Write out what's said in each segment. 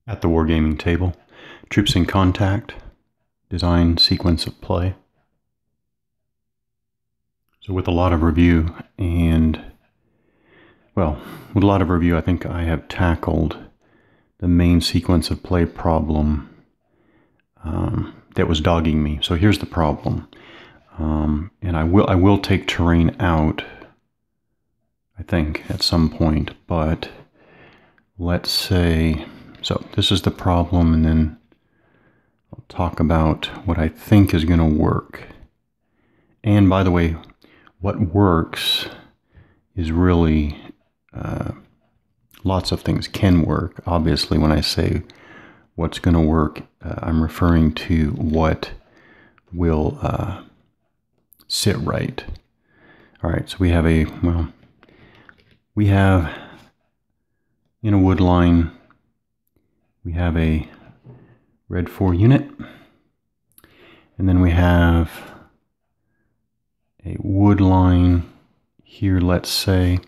At the Wargaming table, troops in contact, design sequence of play. So with a lot of review I think I have tackled the main sequence of play problem that was dogging me. So here's the problem, and I will take terrain out, I think, at some point, but let's say, so this is the problem, and then I'll talk about what I think is going to work. And by the way, what works is really, lots of things can work. Obviously, when I say what's going to work, I'm referring to what will sit right. All right, so we have in a wood line, we have a red 4 unit, and then we have a wood line here, let's say,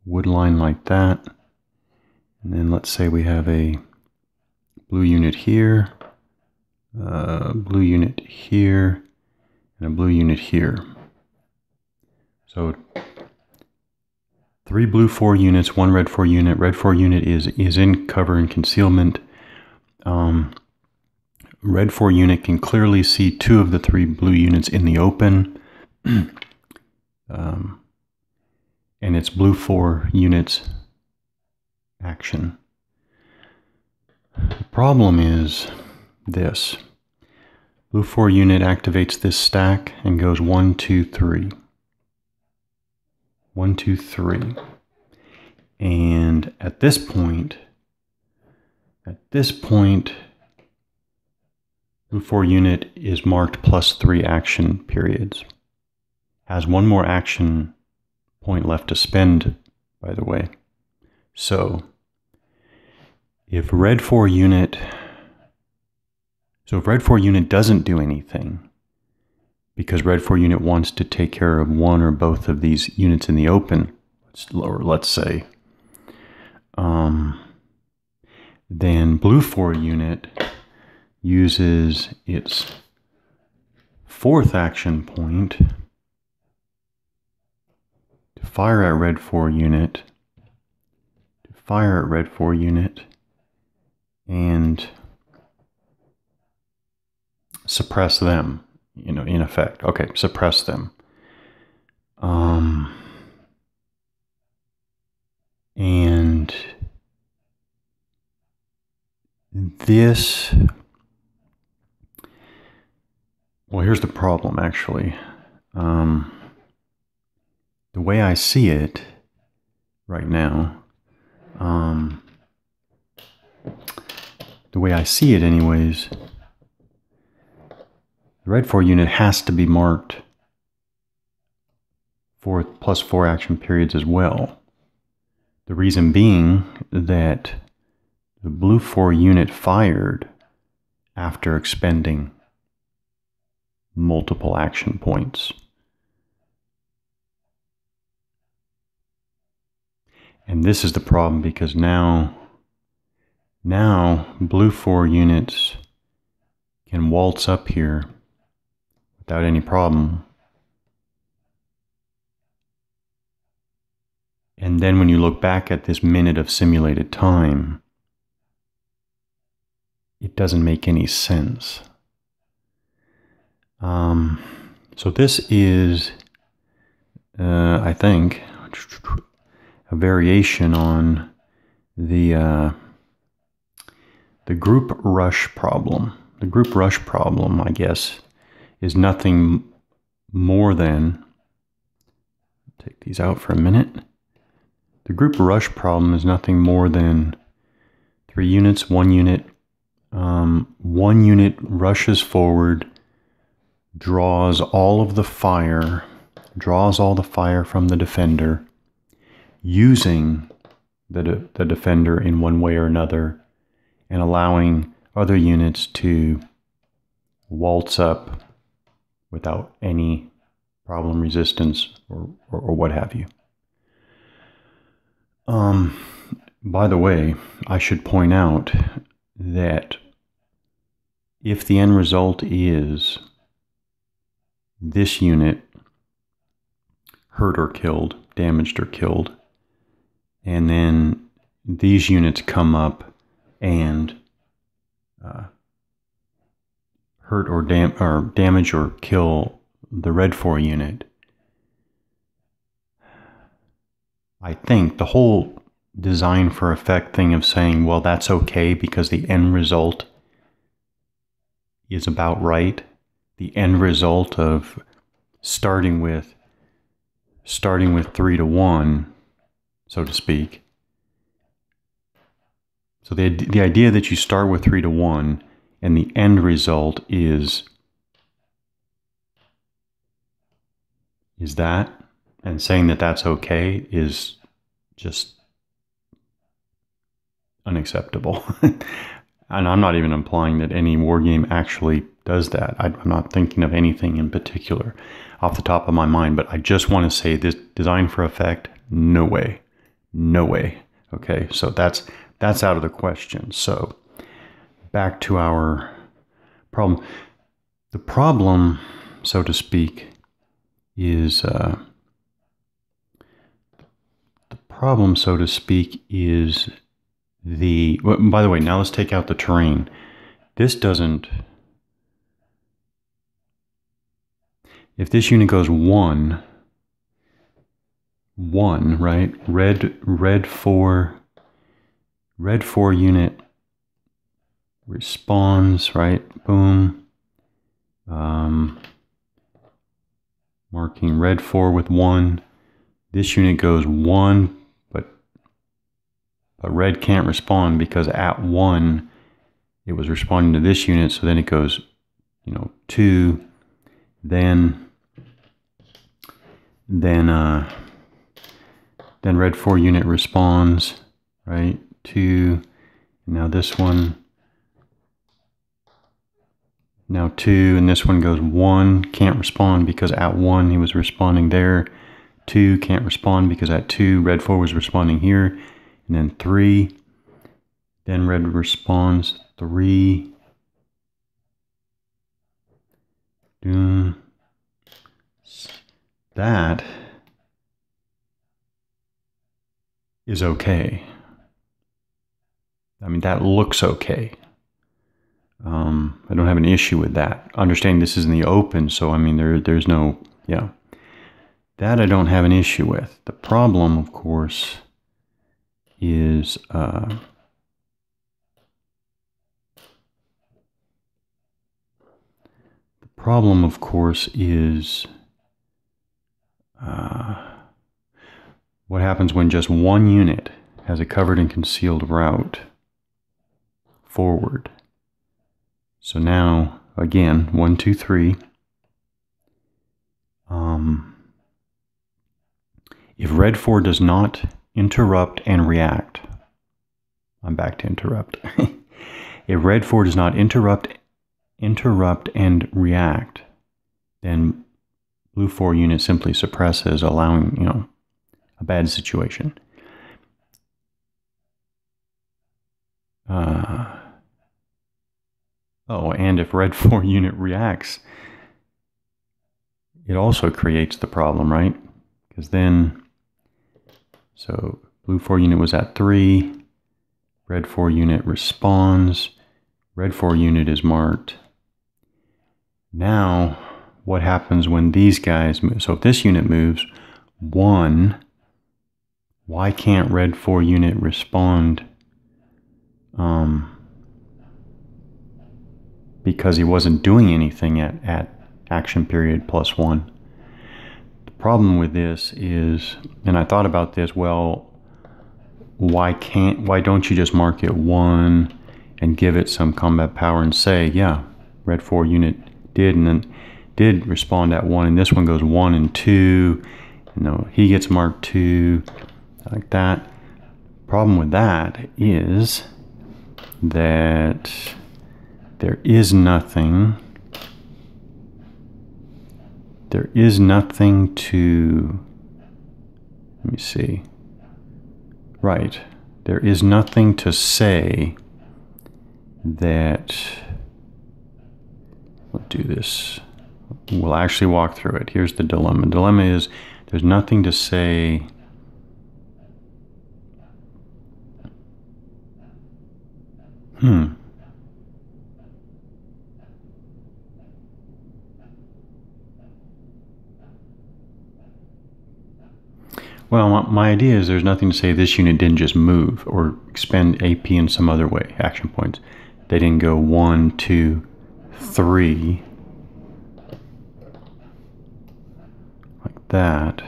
wood line like that, and then let's say we have a blue unit here, blue unit here, and a blue unit here. So 3 blue 4 units, 1 red 4 unit. Red 4 unit is in cover and concealment. Red 4 unit can clearly see 2 of the 3 blue units in the open. And it's blue 4 units action. The problem is this. Blue 4 unit activates this stack and goes 1, 2, 3. 1, 2, 3. And at this point, blue 4 unit is marked +3 action periods. Has 1 more action point left to spend, by the way. So if red 4 unit doesn't do anything, because red 4 unit wants to take care of 1 or both of these units in the open, let's say, then blue 4 unit uses its 4th action point to fire at red 4 unit, and suppress them, in effect. Okay, suppress them. And this, well, here's the problem, actually. The way I see it right now, the way I see it anyways, the red 4 unit has to be marked for +4 action periods as well. The reason being that the blue 4 unit fired after expending multiple action points. And this is the problem, because now blue 4 units can waltz up here without any problem. And then when you look back at this minute of simulated time, it doesn't make any sense. So this is, I think, a variation on the group rush problem. The group rush problem, I guess, is nothing more than, take these out for a minute. The group rush problem is nothing more than 3 units, 1 unit. 1 unit rushes forward, draws all the fire from the defender, using the defender in one way or another, and allowing other units to waltz up without any problem resistance or what have you. By the way, I should point out that if the end result is this unit hurt or killed, damaged or killed, and then these units come up and hurt or damage or kill the red 4 unit, I think the whole design for effect thing of saying, well, that's okay because the end result is about right. The end result of starting with 3 to 1, so to speak. So the idea that you start with 3 to 1 and the end result is that, and saying that that's okay is just unacceptable. And I'm not even implying that any wargame actually does that. I'm not thinking of anything in particular off the top of my mind, but I just want to say this design for effect, no way. No way. Okay, so that's out of the question. So back to our problem. The problem, so to speak, is by the way, now let's take out the terrain. This doesn't, if this unit goes 1, right? Red 4 unit responds, right? Boom. Marking red 4 with 1. This unit goes 1, but red can't respond because at 1 it was responding to this unit, so then it goes, 2, then red 4 unit responds, right? 2, and now this one, now 2, and this one goes 1, can't respond because at 1 he was responding there. 2 can't respond because at 2 red 4 was responding here, and then 3, then red responds 3. That is okay. I mean, that looks okay. I don't have an issue with that. Understanding this is in the open, so I mean, there's no, yeah. That I don't have an issue with. The problem, of course, is what happens when just one unit has a covered and concealed route forward. So now, again, 1, 2, 3. If red 4 does not interrupt and react, I'm back to interrupt. If red 4 does not interrupt and react, then blue 4 unit simply suppresses, allowing, a bad situation. And if red 4 unit reacts, it also creates the problem, right? Because then, so blue 4 unit was at 3, red 4 unit responds, red 4 unit is marked. Now, what happens when these guys move? So if this unit moves 1, why can't red 4 unit respond? Because he wasn't doing anything at action period +1. The problem with this is, and I thought about this, well, why don't you just mark it 1 and give it some combat power and say, yeah, red 4 unit did, and then did respond at 1, and this one goes 1 and 2, he gets marked 2, like that. Problem with that is that there is nothing to, let me see, right, there is nothing to say that, let's do this. We'll actually walk through it. Here's the dilemma. The dilemma is there's nothing to say Well, my idea is there's nothing to say this unit didn't just move or expend AP in some other way, action points. They didn't go 1, 2, 3, like that.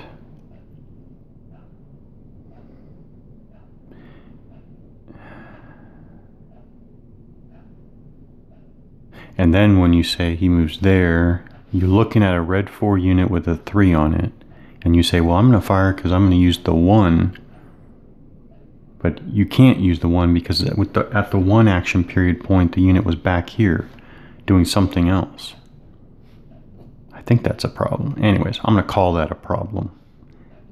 And then when you say he moves there, you're looking at a red 4 unit with a 3 on it. And you say, well, I'm going to fire because I'm going to use the 1. But you can't use the 1 because at the 1 action period point, the unit was back here doing something else. I think that's a problem. Anyways, I'm going to call that a problem.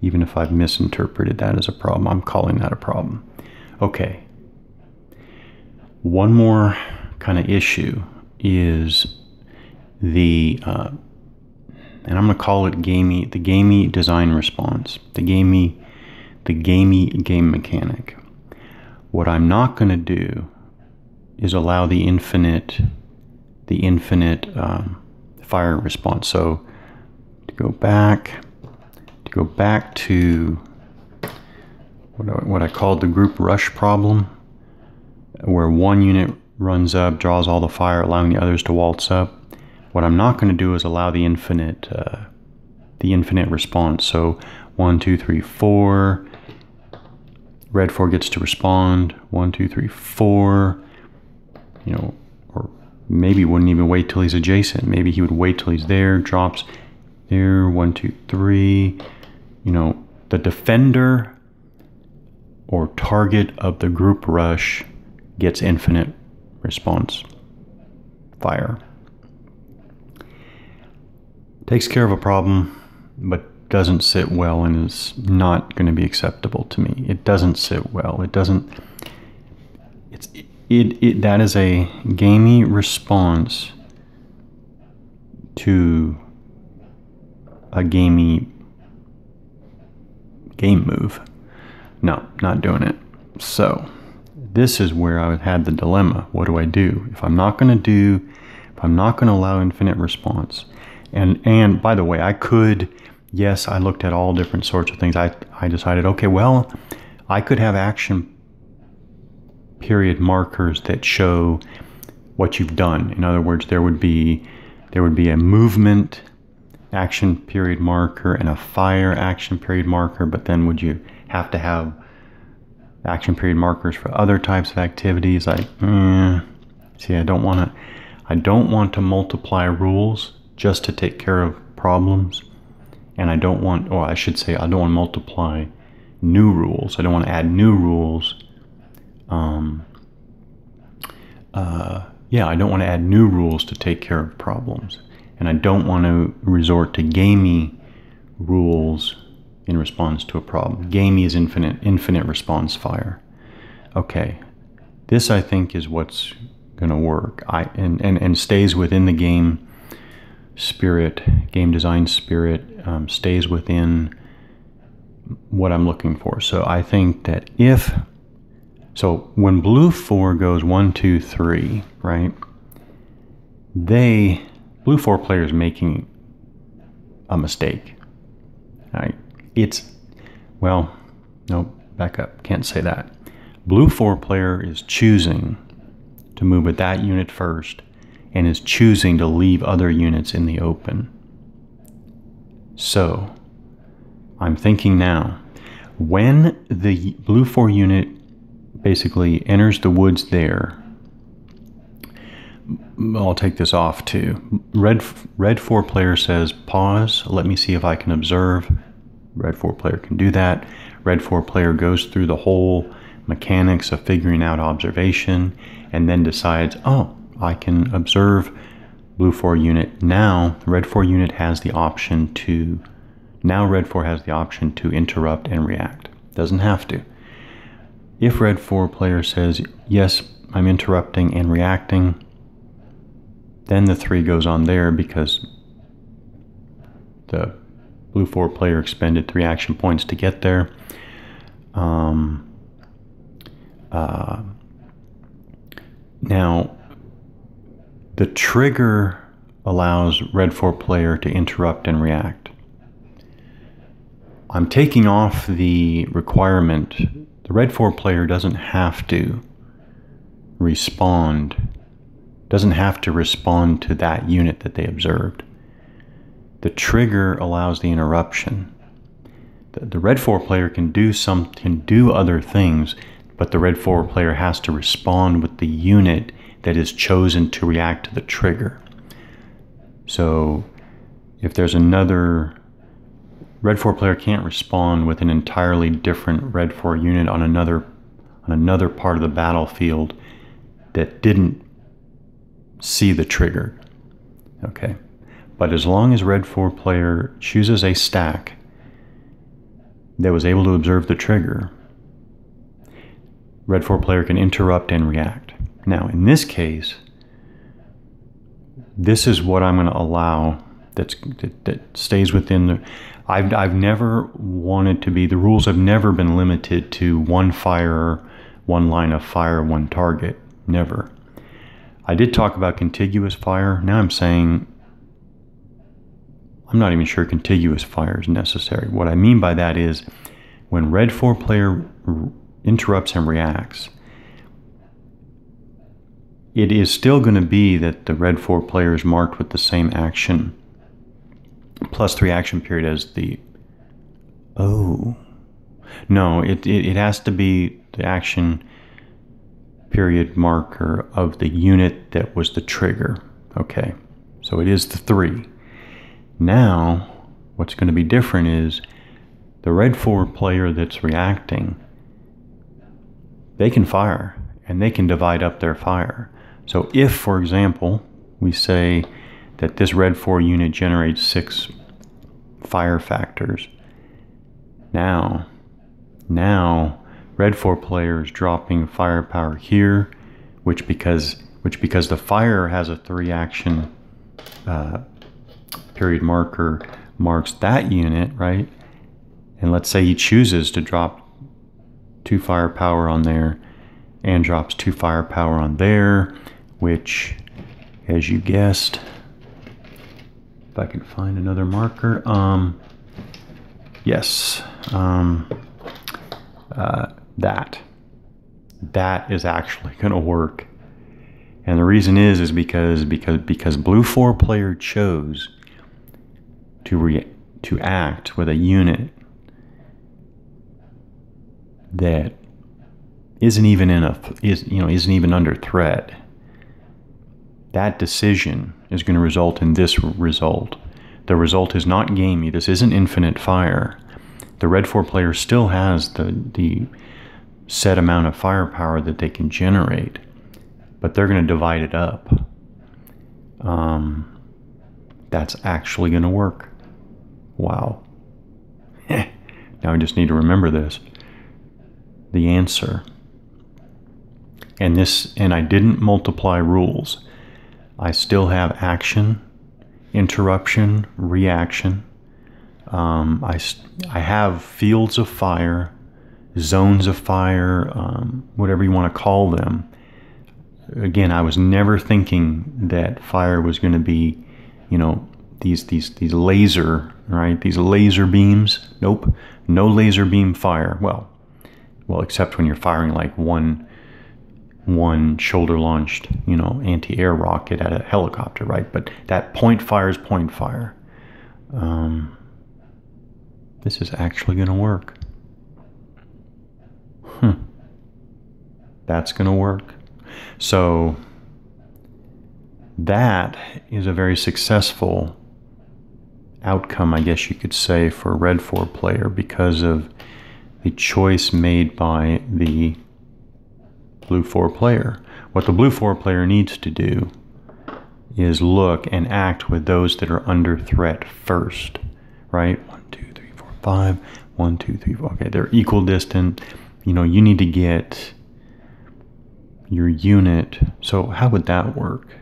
Even if I've misinterpreted that as a problem, I'm calling that a problem. Okay. One more kind of issue is the... and I'm going to call it the gamey design response, the gamey game mechanic. What I'm not going to do is allow the infinite fire response. So to go back to what I called the group rush problem, where one unit runs up, draws all the fire, allowing the others to waltz up. What I'm not going to do is allow the infinite response. So 1, 2, 3, 4. Red 4 gets to respond. 1, 2, 3, 4. You know, or maybe wouldn't even wait till he's adjacent. Maybe he would wait till he's there, drops there. 1, 2, 3. You know, the defender or target of the group rush gets infinite response fire. Takes care of a problem, but doesn't sit well and is not going to be acceptable to me. It doesn't sit well. It doesn't. That is a gamey response to a gamey game move. No, not doing it. So this is where I had the dilemma. What do I do? If I'm not going to allow infinite response. And by the way, I could, yes, I looked at all different sorts of things. I decided, okay, well, I could have action period markers that show what you've done. In other words, there would be a movement action period marker and a fire action period marker, but then would you have to have action period markers for other types of activities? See, I don't want to multiply rules just to take care of problems, and I don't want to multiply new rules. I don't want to add new rules. I don't want to add new rules to take care of problems, and I don't want to resort to gamey rules in response to a problem. Gamey is infinite response fire. Okay, this I think is what's going to work. And stays within the game spirit, game design spirit, stays within what I'm looking for. So I think that when blue 4 goes 1, 2, 3, right? Blue 4 player is making a mistake. Right? Back up. Can't say that. Blue 4 player is choosing to move with that unit first, and is choosing to leave other units in the open. So, I'm thinking now, when the blue 4 unit basically enters the woods there, I'll take this off too. Red 4 player says, pause, let me see if I can observe. Red 4 player can do that. Red 4 player goes through the whole mechanics of figuring out observation, and then decides, oh, I can observe blue 4 unit. Now red 4 unit has the option to interrupt and react. Doesn't have to. If red 4 player says, yes, I'm interrupting and reacting, then the 3 goes on there because the blue 4 player expended 3 action points to get there. Now, the trigger allows red 4 player to interrupt and react. I'm taking off the requirement. The red 4 player doesn't have to respond, to that unit that they observed. The trigger allows the interruption. The red 4 player can do other things, but the red 4 player has to respond with the unit that is chosen to react to the trigger. So if there's another red 4 player can't respond with an entirely different red 4 unit on another part of the battlefield that didn't see the trigger. Okay. But as long as red 4 player chooses a stack that was able to observe the trigger, red 4 player can interrupt and react. Now, in this case, this is what I'm going to allow that stays within the... I've never wanted to be... The rules have never been limited to one fire, one line of fire, one target. Never. I did talk about contiguous fire. Now I'm saying I'm not even sure contiguous fire is necessary. What I mean by that is when red 4 player interrupts and reacts, it is still going to be that the red 4 player is marked with the same action plus 3 action period as the... Oh. No, it has to be the action period marker of the unit that was the trigger. Okay, so it is the 3. Now, what's going to be different is the red 4 player that's reacting, they can fire and they can divide up their fire. So if, for example, we say that this red 4 unit generates 6 fire factors, now red 4 player is dropping firepower here, which because the fire has a 3 action period marker marks that unit, right? And let's say he chooses to drop 2 firepower on there and drops 2 firepower on there, which, as you guessed, if I can find another marker, yes, that is actually going to work. And the reason is because blue 4 player chose to act with a unit that isn't even under threat. That decision is going to result in this result. The result is not gamey. This isn't infinite fire. The red 4 player still has the set amount of firepower that they can generate, but they're going to divide it up. That's actually going to work. Wow. Now I just need to remember this. The answer. And I didn't multiply rules. I still have action, interruption, reaction. I have fields of fire, zones of fire, whatever you want to call them. Again, I was never thinking that fire was going to be, these laser, right? These laser beams. Nope, no laser beam fire. Well, except when you're firing like one shoulder launched, anti-air rocket at a helicopter, right? But that point fire is point fire. This is actually going to work. That's going to work. So that is a very successful outcome, I guess you could say, for a red 4 player because of the choice made by the blue 4 player. What the blue 4 player needs to do is look and act with those that are under threat first, right? 1, 2, 3, 4, 5. 1, 2, 3, 4. Okay, they're equal distant. you know, you need to get your unit. So how would that work?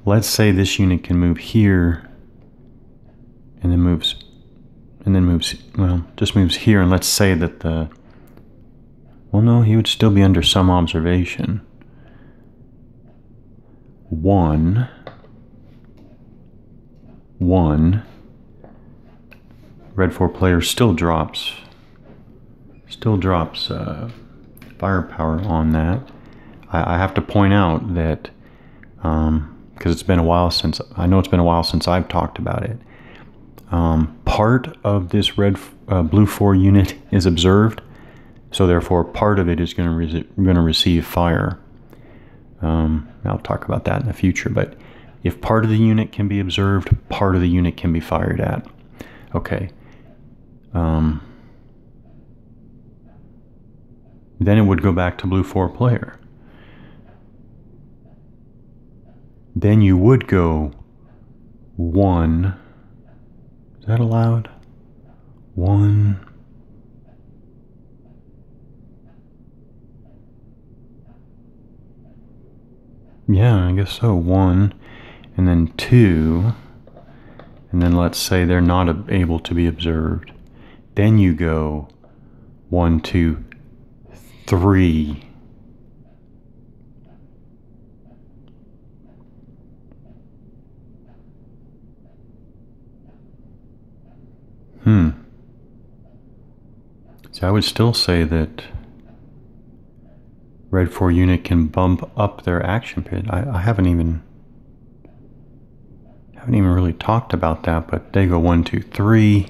Let's say this unit can move here and then moves, well, just moves here. And let's say that well, no, he would still be under some observation. 1, 1. Red 4 player still drops firepower on that. I have to point out that because it's been a while since I've talked about it. Part of this blue 4 unit is observed, so therefore part of it is going to receive fire. I'll talk about that in the future, but if part of the unit can be observed, part of the unit can be fired at. Okay. Then it would go back to blue 4 player. Then you would go 1. Is that allowed? 1. Yeah, I guess so. 1. And then 2. And then let's say they're not able to be observed. Then you go 1, 2, 3. So I would still say that red 4 unit can bump up their action period. I haven't even really talked about that, but they go 1, 2, 3.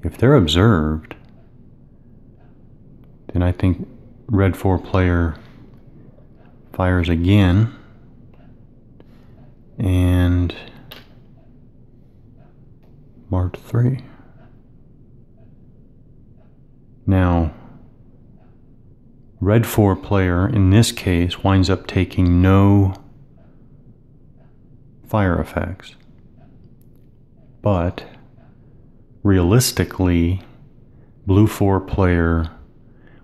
If they're observed, then I think red 4 player fires again and mark 3. Now, red 4 player in this case winds up taking no fire effects, but realistically, blue 4 player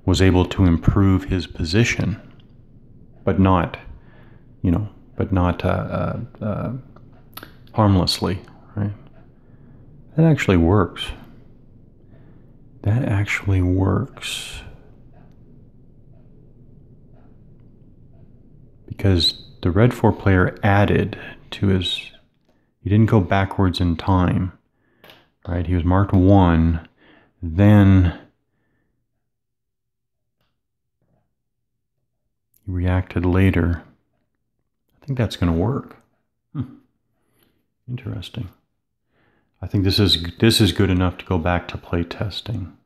was able to improve his position, but not, harmlessly, right? That actually works. That actually works. Because the red 4 player added to his, he didn't go backwards in time, right? He was marked 1, then he reacted later. I think that's going to work. Interesting. I think this is good enough to go back to play testing.